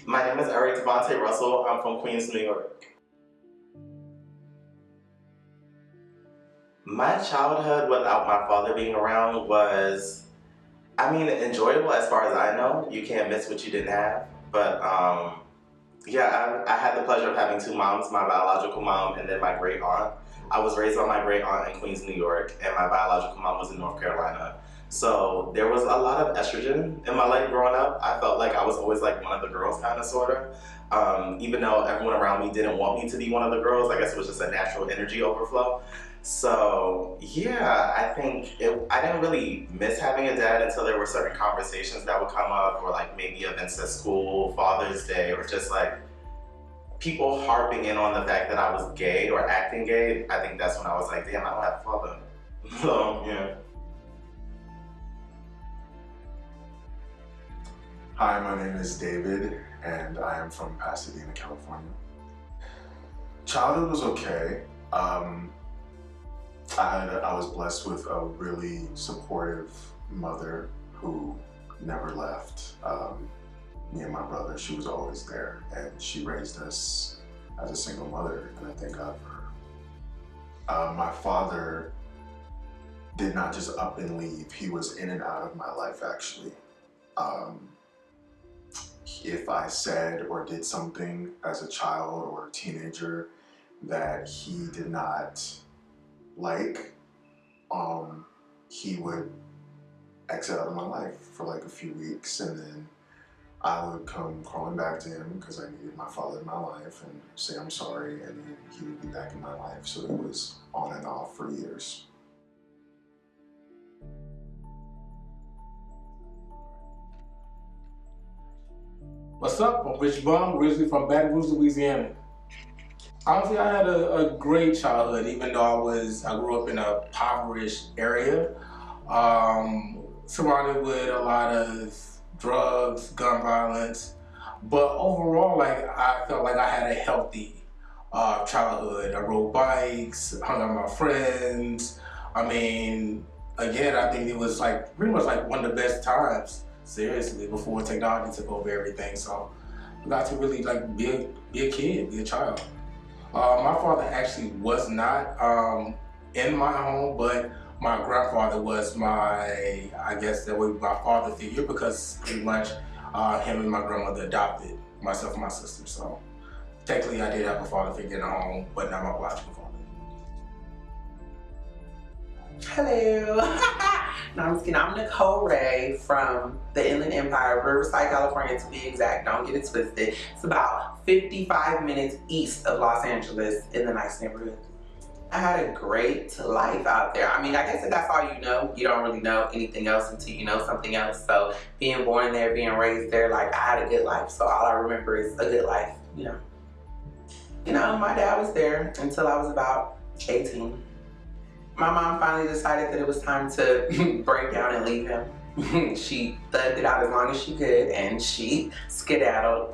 My name is Devontae Russell. I'm from Queens, New York. My childhood without my father being around was, enjoyable as far as I know. You can't miss what you didn't have. But yeah, I had the pleasure of having two moms, my biological mom and then my great aunt. I was raised by my great aunt in Queens, New York, and my biological mom was in North Carolina. So there was a lot of estrogen in my life growing up. I felt like I was always like one of the girls, kind of, sort of. Even though everyone around me didn't want me to be one of the girls, I guess it was just a natural energy overflow. So yeah, I didn't really miss having a dad until there were certain conversations that would come up, or like maybe events at school, Father's Day, or just like people harping in on the fact that I was gay or acting gay. I think that's when I was like, damn, I don't have a father. So yeah. Hi, my name is David, and I am from Pasadena, California. Childhood was okay. I was blessed with a really supportive mother who never left me and my brother. She was always there, and she raised us as a single mother, and I thank God for her. My father did not just up and leave. He was in and out of my life, actually. If I said or did something as a child or a teenager that he did not like, he would exit out of my life for like a few weeks, and then I would come crawling back to him because I needed my father in my life and say I'm sorry, and then he would be back in my life. So it was on and off for years. What's up? I'm Rich Bum, originally from Baton Rouge, Louisiana. Honestly, I had a great childhood, even though I grew up in a impoverished area, surrounded with a lot of drugs, gun violence. But overall, like, I felt like I had a healthy childhood. I rode bikes, hung out with my friends. Again, I think it was like pretty much like one of the best times, seriously, before technology took over everything. So I got to really like be a kid, be a child. My father actually was not in my home, but my grandfather was I guess that would be my father figure, because pretty much him and my grandmother adopted myself and my sister. So technically I did have a father figure in the home, but not my biological father. Hello. No, I'm just kidding. I'm Nicole Rae from the Inland Empire, Riverside, California to be exact. Don't get it twisted. It's about 55 minutes east of Los Angeles in the nice neighborhood. I had a great life out there. I guess that's all you know. You don't really know anything else until you know something else. So being born there, being raised there, like, I had a good life. So all I remember is a good life, you know. My dad was there until I was about 18. My mom finally decided that it was time to break down and leave him. She thugged it out as long as she could, and she skedaddled.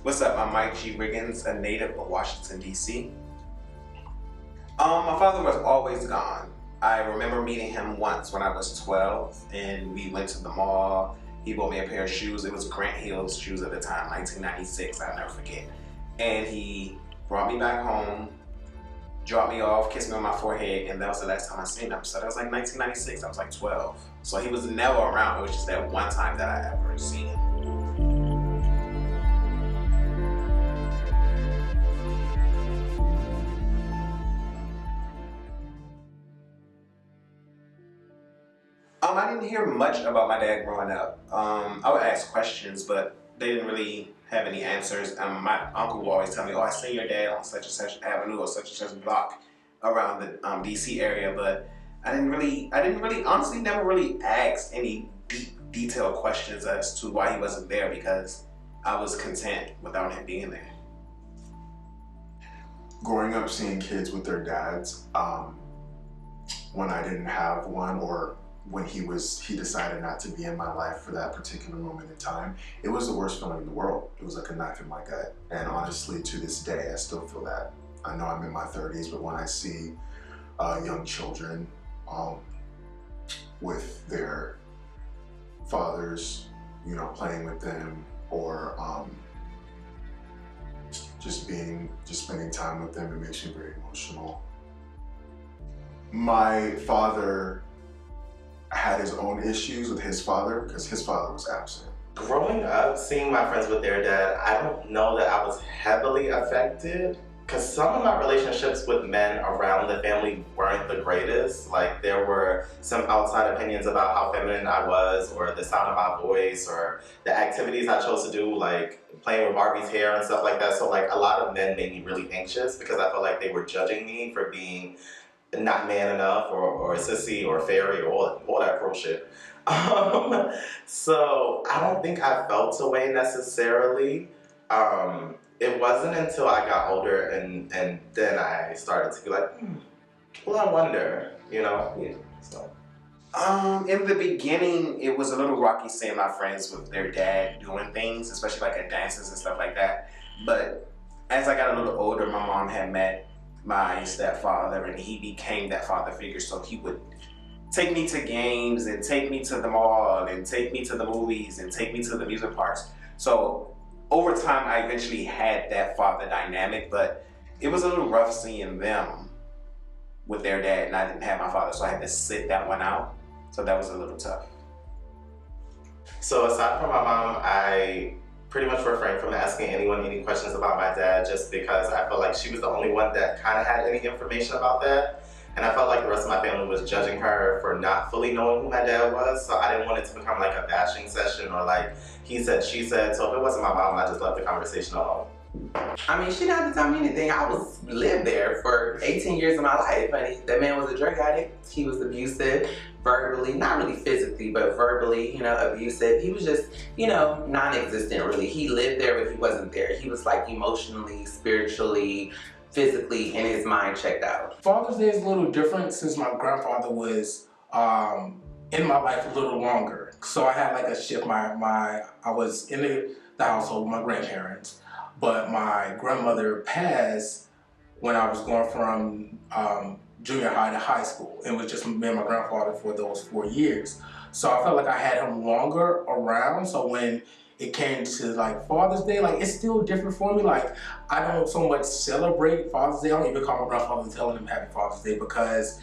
What's up? I'm Mike G. Riggins, a native of Washington, D.C. My father was always gone. I remember meeting him once when I was 12, and we went to the mall. He bought me a pair of shoes. It was Grant Hill's shoes at the time, 1996, I'll never forget. And he brought me back home, dropped me off, kissed me on my forehead, and that was the last time I seen him. So that was like 1996, I was like 12. So he was never around. It was just that one time that I ever seen him. I didn't hear much about my dad growing up. I would ask questions, but they didn't really have any answers. My uncle would always tell me, oh, I seen your dad on such and such avenue or such and such block around the DC area, but I didn't really, honestly, never really asked any deep, detailed questions as to why he wasn't there, because I was content without him being there. Growing up seeing kids with their dads, when I didn't have one, or when he decided not to be in my life for that particular moment in time, it was the worst feeling in the world. It was like a knife in my gut. And honestly, to this day, I still feel that. I know I'm in my 30s, but when I see young children with their fathers playing with them or just spending time with them. It makes me very emotional. My father had his own issues with his father because his father was absent. Growing up, seeing my friends with their dad, I don't know that I was heavily affected because some of my relationships with men around the family weren't the greatest. Like there were some outside opinions about how feminine I was or the sound of my voice or the activities I chose to do, like playing with Barbie's hair and stuff like that. So like a lot of men made me really anxious because I felt like they were judging me for being not man enough or a sissy or fairy or all that pro shit. So I don't think I felt away necessarily. It wasn't until I got older and then I started to be like, well, I wonder, Yeah, so. In the beginning, it was a little rocky seeing my friends with their dad doing things, especially like at dances and stuff like that. But as I got a little older, my mom had met my stepfather and he became that father figure. So he would take me to games and take me to the mall and take me to the movies and take me to the music parks. So over time, I eventually had that father dynamic, but it was a little rough seeing them with their dad and I didn't have my father, so I had to sit that one out. So that was a little tough. So aside from my mom, I pretty much refrained from asking anyone any questions about my dad just because I felt like she was the only one that kind of had any information about that. And I felt like the rest of my family was judging her for not fully knowing who my dad was. So I didn't want it to become like a bashing session or like he said, she said. So if it wasn't my mom, I just left the conversation alone. I mean, she didn't have to tell me anything. I lived there for 18 years of my life, honey. That man was a drug addict. He was abusive, verbally, not really physically, but verbally, abusive. He was just, non-existent really. He lived there, but he wasn't there. He was like emotionally, spiritually, physically, and his mind checked out. Father's Day is a little different since my grandfather was in my life a little longer. So I had like a shift. I was in the household with my grandparents, but my grandmother passed when I was going from junior high to high school. It was just me and my grandfather for those 4 years. So I felt like I had him longer around. So when it came to like Father's Day, like it's still different for me. Like I don't so much celebrate Father's Day. I don't even call my grandfather telling him Happy Father's Day because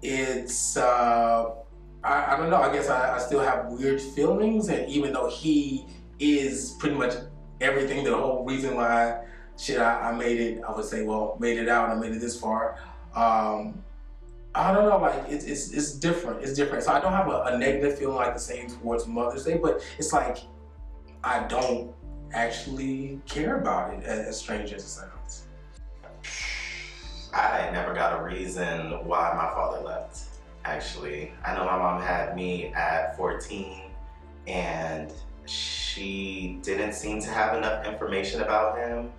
it's I don't know. I guess I still have weird feelings, and even though he is pretty much everything, the whole reason why I made it, I would say, well, made it out, I made it this far. I don't know, like it's different. It's different. So I don't have a negative feeling like the same towards Mother's Day, but it's like I don't actually care about it, as strange as it sounds. I never got a reason why my father left, actually. I know my mom had me at 14 and she didn't seem to have enough information about him.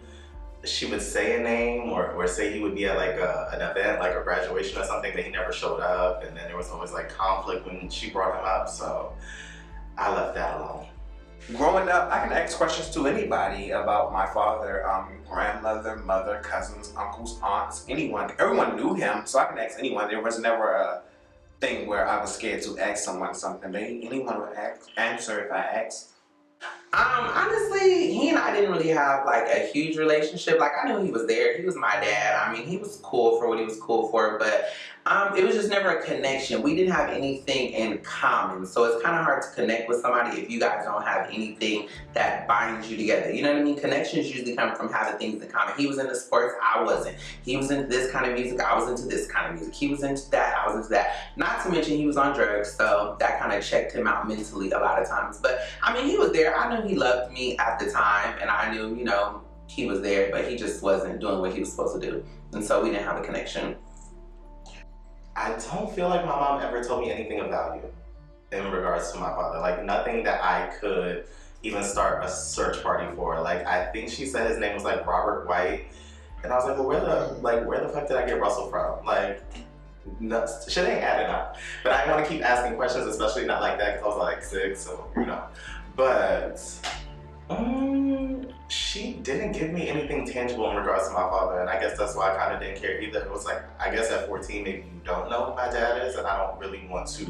She would say a name or say he would be at like an event, like a graduation or something, but he never showed up. And then there was always like conflict when she brought him up. So I left that alone. Growing up, I can ask questions to anybody about my father, grandmother, mother, cousins, uncles, aunts, anyone. Everyone knew him, so I can ask anyone. There was never a thing where I was scared to ask someone something. Anyone would answer if I asked. Honestly, he and I didn't really have like a huge relationship. Like I knew he was there. He was my dad. I mean, he was cool for what he was cool for, but it was just never a connection. We didn't have anything in common. So it's kind of hard to connect with somebody if you guys don't have anything that binds you together. You know what I mean? Connections usually come from having things in common. He was into sports, I wasn't. He was into this kind of music, I was into this kind of music. He was into that, I was into that. Not to mention he was on drugs, so that kind of checked him out mentally a lot of times. But I mean, he was there. I knew he loved me at the time, and I knew, he was there, but he just wasn't doing what he was supposed to do. And so we didn't have a connection. I don't feel like my mom ever told me anything of value in regards to my father. Like nothing that I could even start a search party for. Like I think she said his name was like Robert White, and I was like, well, where the fuck did I get Russell from? Like, nuts. Shit ain't adding up. But I want to keep asking questions, especially not like that because I was like 6, so But she didn't give me anything tangible in regards to my father, and I guess that's why I kind of didn't care either. It was like, I guess at 14, maybe you don't know who my dad is, and I don't really want to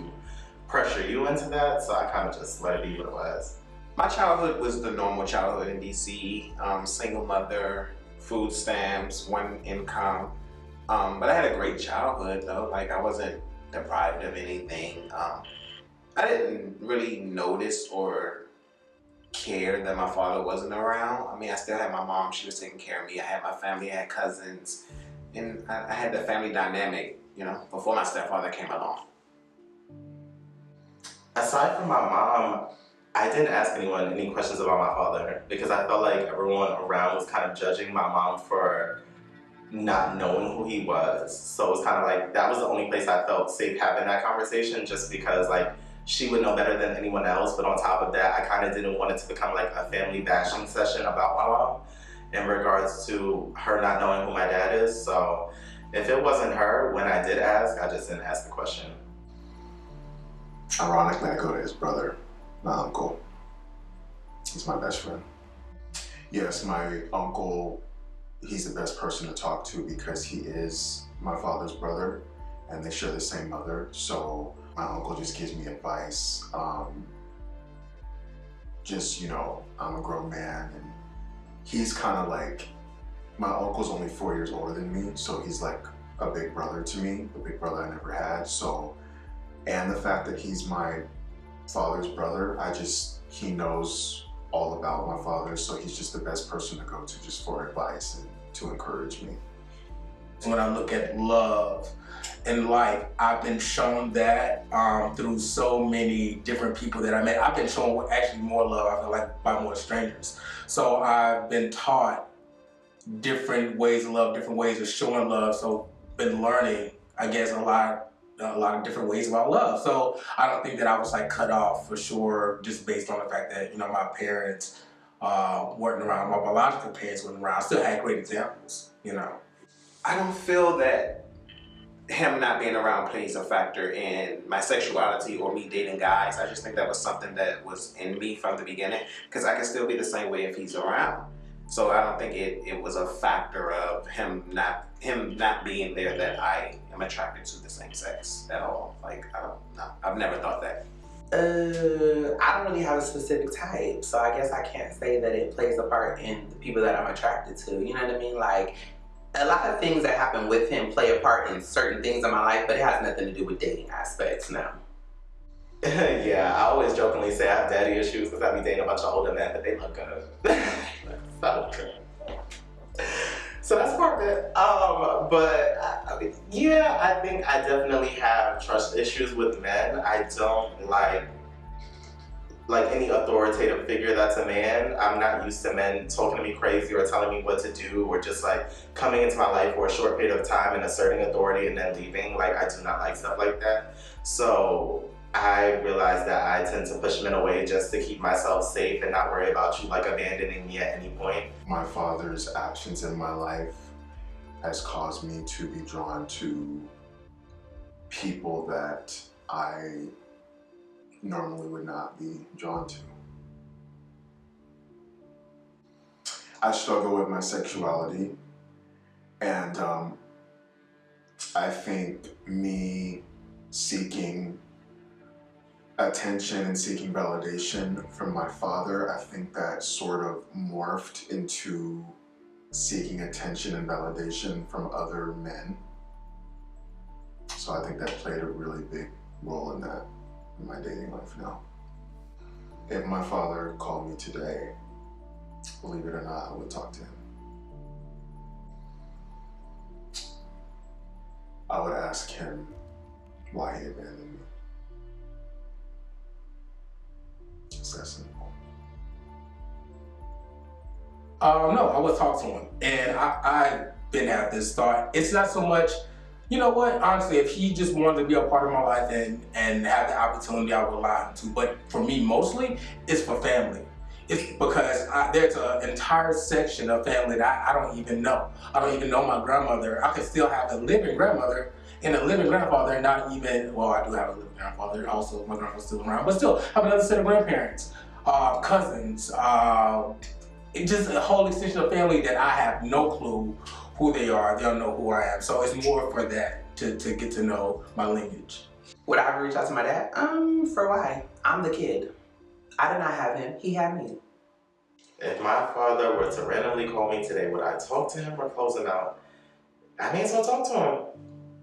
pressure you into that, so I kind of just let it be what it was. My childhood was the normal childhood in DC. Single mother, food stamps, one income. But I had a great childhood though. Like I wasn't deprived of anything. I didn't really notice or care that my father wasn't around. I mean, I still had my mom. She was taking care of me. I had my family. I had cousins. And I had the family dynamic, you know, before my stepfather came along. Aside from my mom, I didn't ask anyone any questions about my father because I felt like everyone around was kind of judging my mom for not knowing who he was. So it was kind of like that was the only place I felt safe having that conversation, just because like she would know better than anyone else. But on top of that, I kind of didn't want it to become like a family bashing session about my mom in regards to her not knowing who my dad is. So if it wasn't her, when I did ask, I just didn't ask the question. Ironically, I go to his brother, my uncle. He's my best friend. Yes, my uncle, he's the best person to talk to because he is my father's brother and they share the same mother. So my uncle just gives me advice. Just, you know, I'm a grown man and he's kind of like, my uncle's only 4 years older than me. So he's like a big brother to me, a big brother I never had. So, and the fact that he's my father's brother, he knows all about my father. So he's just the best person to go to just for advice and to encourage me. When I look at love in life, I've been shown that through so many different people that I met. I've been shown actually more love, I feel like, by more strangers. So I've been taught different ways of love, different ways of showing love. So been learning, I guess, a lot of different ways about love. So I don't think that I was like cut off for sure, just based on the fact that, you know, my parents weren't around, my biological parents weren't around. I still had great examples, you know. I don't feel that him not being around plays a factor in my sexuality or me dating guys. I just think that was something that was in me from the beginning, because I can still be the same way if he's around. So I don't think it was a factor of him not being there that I am attracted to the same sex at all. Like, I don't know. I've never thought that. I don't really have a specific type, so I guess I can't say that it plays a part in the people that I'm attracted to. You know what I mean? Like, a lot of things that happen with him play a part in certain things in my life, but it has nothing to do with dating aspects now. Yeah, I always jokingly say I have daddy issues because I be dating a bunch of older men, but they look good. So that's part of it. But I mean, yeah, I think I definitely have trust issues with men. I don't like any authoritative figure that's a man. I'm not used to men talking to me crazy or telling me what to do or just like coming into my life for a short period of time and asserting authority and then leaving. Like, I do not like stuff like that. So I realized that I tend to push men away just to keep myself safe and not worry about you like abandoning me at any point. My father's absence in my life has caused me to be drawn to people that I normally would not be drawn to. I struggle with my sexuality, and I think me seeking attention and seeking validation from my father, I think that sort of morphed into seeking attention and validation from other men. So I think that played a really big role in that, in my dating life now. If my father called me today, believe it or not, I would talk to him. I would ask him why he abandoned me. It's that simple. No, I would talk to him. And I've been at this thought. It's not so much, you know what, honestly, if he just wanted to be a part of my life and have the opportunity, I would allow him to. But for me, mostly, it's for family. It's because there's an entire section of family that I don't even know. I don't even know my grandmother. I could still have a living grandmother and a living grandfather, and not even, well, I do have a living grandfather. Also, my grandpa's still around, but still have another set of grandparents, cousins, just a whole extension of family that I have no clue who they are. They don't know who I am. So it's more for that, to get to know my lineage. Would I ever reach out to my dad? For why? I'm the kid. I did not have him. He had me. If my father were to randomly call me today, would I talk to him or close him out? I may as well talk to him.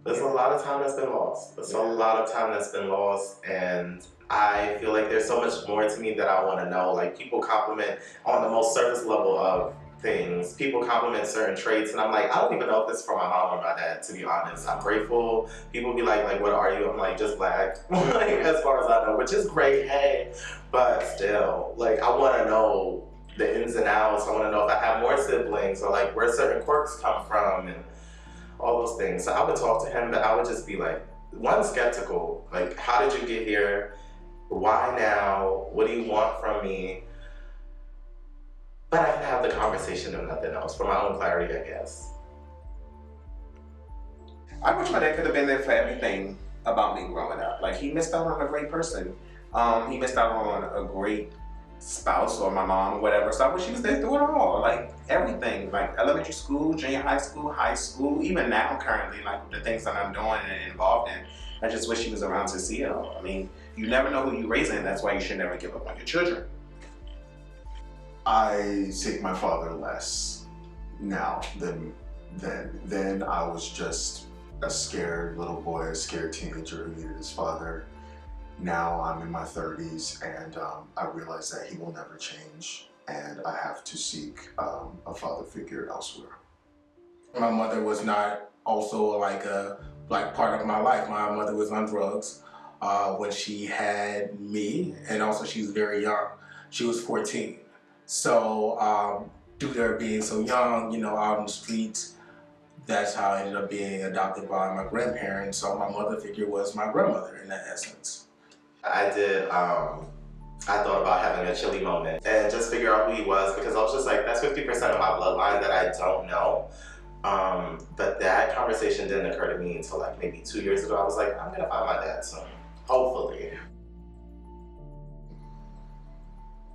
There's a lot of time that's been lost. There's a lot of time that's been lost, and I feel like there's so much more to me that I want to know. Like, people compliment on the most surface level of things. People compliment certain traits, and I'm like, I don't even know if this is from my mom or my dad, to be honest. I'm grateful. People be like, what are you? I'm like, just black. Like, as far as I know, which is great, hey. But still, like, I want to know the ins and outs. I want to know if I have more siblings or like where certain quirks come from and all those things. So I would talk to him, but I would just be like, one, skeptical. Like, how did you get here? Why now? What do you want from me? But I can have the conversation of nothing else for my own clarity, I guess. I wish my dad could have been there for everything about me growing up. Like, he missed out on a great person. He missed out on a great spouse or my mom or whatever. So I wish he was there through it all. Like, everything. Like, elementary school, junior high school, even now currently, like the things that I'm doing and involved in. I just wish he was around to see it all. I mean, you never know who you're raising. That's why you should never give up on your children. I take my father less now than then. Then I was just a scared little boy, a scared teenager who needed his father. Now I'm in my 30s, and I realize that he will never change, and I have to seek a father figure elsewhere. My mother was not also like part of my life. My mother was on drugs when she had me, and also she was very young. She was 14. So due to her being so young, you know, out in the streets, that's how I ended up being adopted by my grandparents. So my mother figure was my grandmother in that essence. I did, I thought about having a chilly moment and just figure out who he was, because I was just like, that's 50% of my bloodline that I don't know. But that conversation didn't occur to me until like maybe 2 years ago. I was like, I'm gonna find my dad soon, hopefully.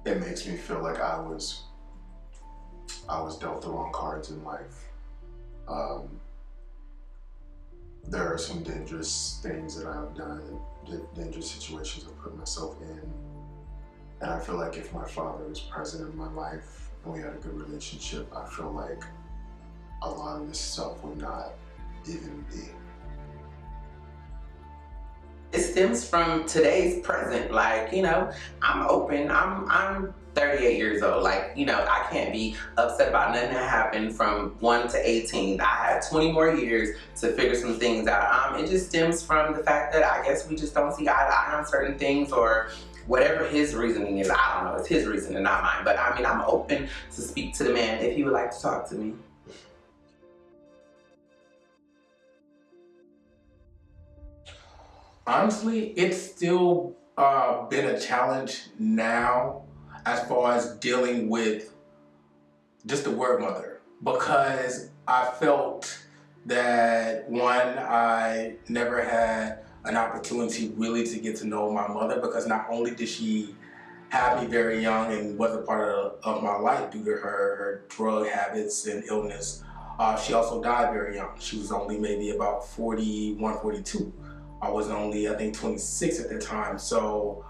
It makes me feel like I was dealt the wrong cards in life. There are some dangerous things that I've done, dangerous situations I've put myself in. And I feel like if my father was present in my life and we had a good relationship, I feel like a lot of this stuff would not even be. It stems from today's present. Like, you know, I'm open. I'm 38 years old. Like, you know, I can't be upset about nothing that happened from 1 to 18. I had 20 more years to figure some things out. It just stems from the fact that I guess we just don't see eye to eye on certain things, or whatever his reasoning is. I don't know. It's his reasoning, not mine. But I mean, I'm open to speak to the man if he would like to talk to me. Honestly, it's still been a challenge now as far as dealing with just the word mother, because I felt that, one, I never had an opportunity really to get to know my mother, because not only did she have me very young and was a part of my life due to her drug habits and illness, she also died very young. She was only maybe about 41, 42. I was only, I think, 26 at the time, so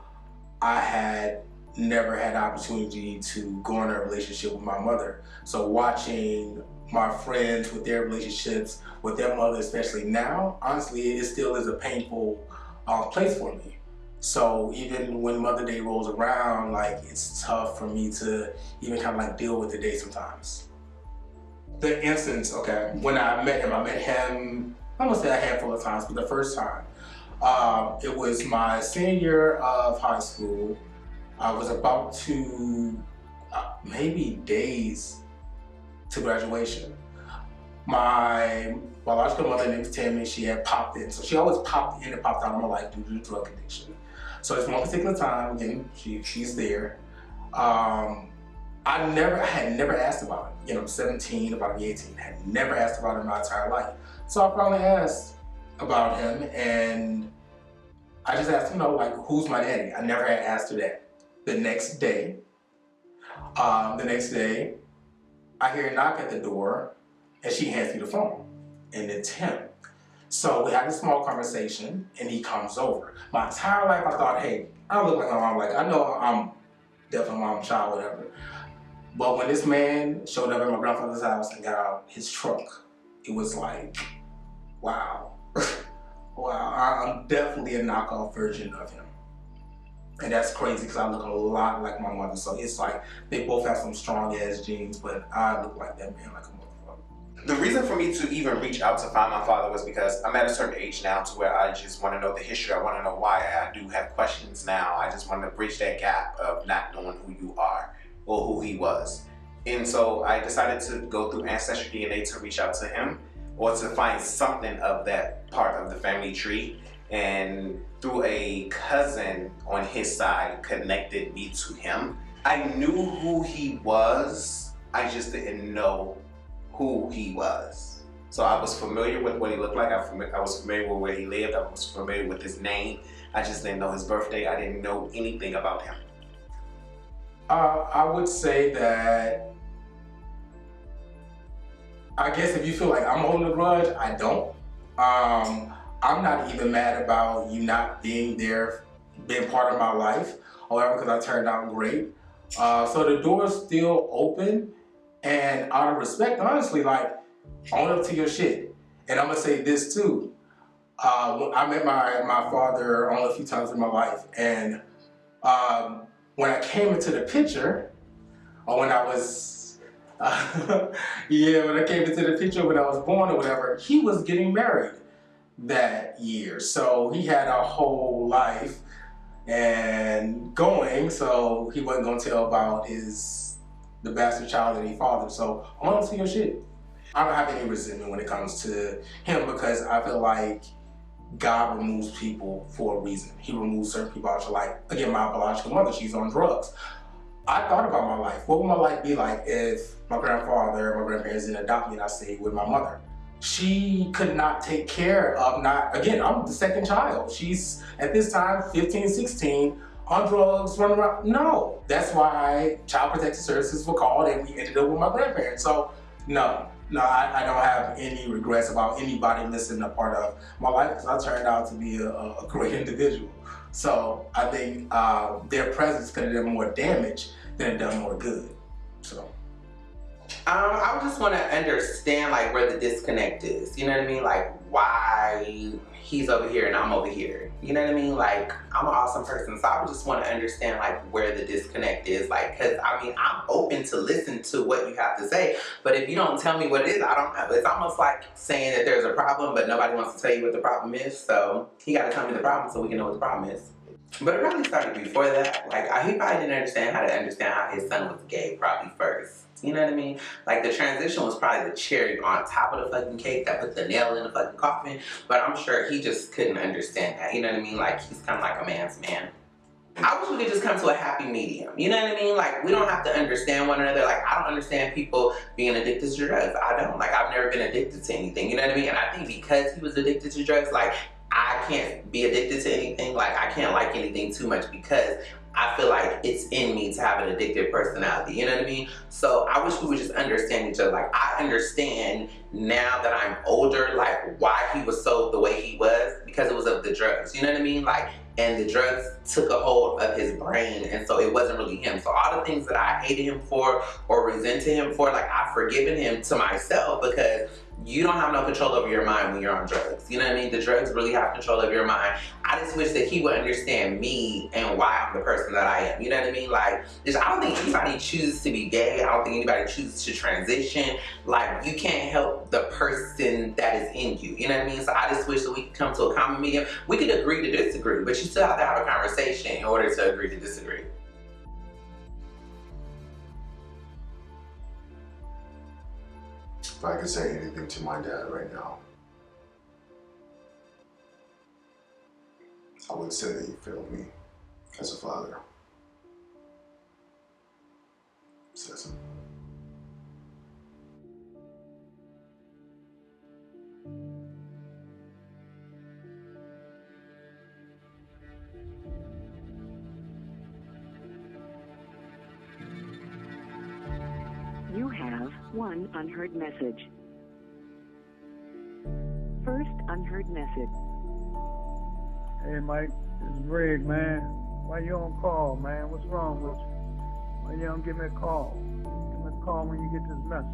I had never had the opportunity to go in a relationship with my mother. So watching my friends with their relationships with their mother, especially now, honestly, it still is a painful place for me. So even when Mother Day rolls around, like, it's tough for me to even kind of like deal with the day sometimes. The instance, okay, when I met him, I'm gonna say a handful of times, but the first time, it was my senior year of high school. I was about to, maybe days to graduation. My biological mother named Tammy, she had popped in. So she always popped in and popped out of my life due to the drug addiction. So it's one particular time, again, she's there. I had never asked about it. You know, 17, about to be 18, had never asked about it in my entire life. So I finally asked about him, and I just asked, you know, like, who's my daddy? I never had asked her that. The next day, I hear a knock at the door, and she hands me the phone, and it's him. So we had a small conversation, and he comes over. My entire life, I thought, hey, I look like my mom. Like, I know definitely mom, child, whatever. But when this man showed up at my grandfather's house and got out his truck, it was like, wow. Wow, I'm definitely a knockoff version of him. And that's crazy because I look a lot like my mother. So it's like they both have some strong ass genes, but I look like that man like a motherfucker. The reason for me to even reach out to find my father was because I'm at a certain age now to where I just want to know the history. I want to know why. I do have questions now. I just want to bridge that gap of not knowing who you are or who he was. And so I decided to go through Ancestry DNA to reach out to him or to find something of that part of the family tree. And through a cousin on his side connected me to him. I knew who he was, I just didn't know who he was. So I was familiar with what he looked like, I was familiar with where he lived, I was familiar with his name, I just didn't know his birthday, I didn't know anything about him. I would say that, I guess if you feel like I'm holding a grudge, I don't. I'm not even mad about you not being there, being part of my life, however, because I turned out great. So the door's still open, and out of respect, honestly, like, own up to your shit. And I'm gonna say this too. I met my father only a few times in my life, and when I came into the picture, or when I was, when I came into the picture when I was born or whatever, he was getting married that year. So he had a whole life and going, so he wasn't gonna tell about the bastard child that he fathered. So own up to your shit. I don't have any resentment when it comes to him because I feel like God removes people for a reason. He removes certain people out your life. Again, my biological mother, she's on drugs. I thought about my life. What would my life be like if my grandparents didn't adopt me and I stayed with my mother? She could not take care of again, I'm the second child. She's, at this time, 15, 16, on drugs, running around. No, that's why Child Protective Services were called and we ended up with my grandparents. So, no, I don't have any regrets about anybody missing a part of my life because I turned out to be a great individual. So, I think their presence could have done more damage than it done more good, so. I would just want to understand like where the disconnect is. You know what I mean? Like why he's over here and I'm over here. You know what I mean? Like I'm an awesome person, so I would just want to understand like where the disconnect is. Like, cause I mean I'm open to listen to what you have to say, but if you don't tell me what it is, I don't know. It's almost like saying that there's a problem, but nobody wants to tell you what the problem is. So he got to tell me the problem so we can know what the problem is. But it probably started before that. Like he probably didn't understand how his son was gay probably first. You know what I mean? Like the transition was probably the cherry on top of the fucking cake that put the nail in the fucking coffin. But I'm sure he just couldn't understand that. You know what I mean? Like he's kind of like a man's man. I wish we could just come to a happy medium. You know what I mean? Like we don't have to understand one another. Like I don't understand people being addicted to drugs. I don't. Like I've never been addicted to anything. You know what I mean? And I think because he was addicted to drugs, like I can't be addicted to anything. Like I can't like anything too much because I feel like it's in me to have an addictive personality, you know what I mean? So I wish we would just understand each other. Like I understand now that I'm older, like why he was so the way he was, because it was of the drugs, you know what I mean? Like, and the drugs took a hold of his brain, and so it wasn't really him. So all the things that I hated him for or resented him for, like I've forgiven him to myself because you don't have no control over your mind when you're on drugs. You know what I mean? The drugs really have control of your mind. I just wish that he would understand me and why I'm the person that I am. You know what I mean? Like, I don't think anybody chooses to be gay. I don't think anybody chooses to transition. Like, you can't help the person that is in you. You know what I mean? So I just wish that we could come to a common medium. We could agree to disagree, but you still have to have a conversation in order to agree to disagree. If I could say anything to my dad right now, I would say that he failed me as a father. Says him. You have one unheard message. First unheard message. Hey Mike, this is Rig, man. Why you on call, man? What's wrong with you? Why you don't give me a call? Give me a call when you get this message.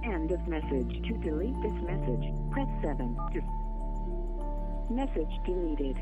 End of message. To delete this message, press 7. Message deleted.